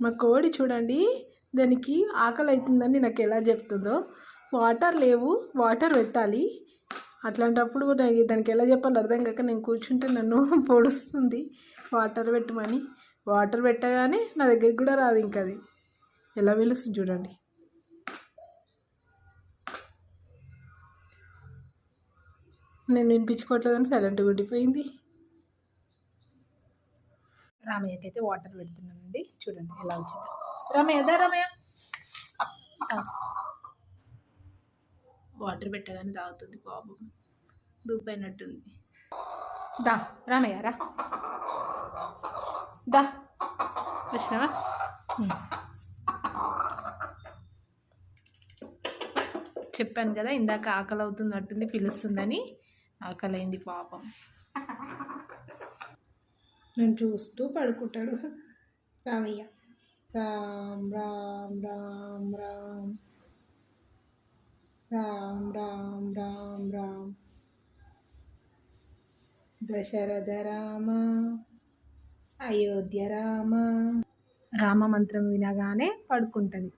మా కోడి చూడండి, దానికి ఆకలి అవుతుందని నాకు ఎలా చెప్తుందో. వాటర్ లేవు, వాటర్ పెట్టాలి. అట్లాంటప్పుడు దానికి ఎలా చెప్పాలో అర్థం కాక నేను కూర్చుంటే నన్ను పొడుస్తుంది వాటర్ పెట్టమని. వాటర్ పెట్టగానే నా దగ్గరికి కూడా రాదు. ఇంకా అది ఎలా పిలుస్తుంది చూడండి. నేను వినిపించుకోవట్లేదని సైలెంట్గా ఉండిపోయింది. రామయ్యకి అయితే వాటర్ పెడుతున్నానండి. చూడండి ఎలా వచ్చిందో. రామయ్య రామయ్య వాటర్ పెట్టగానే తాగుతుంది పాపం. దూపైనట్టుంది. దా రామయ్య రా, దా వచ్చినావా. చెప్పాను కదా ఇందాక ఆకలి అవుతున్నట్టుంది, పిలుస్తుందని. ఆకలి అయింది పాపం. నేను చూస్తూ పడుకుంటాడు రామయ్య. రామ్ రామ్ రామ్ రామ్ రామ్ రామ్ రామ్ రామ్ దశరథ రామ అయోధ్య రామ. రామ మంత్రం వినగానే పడుకుంటుంది.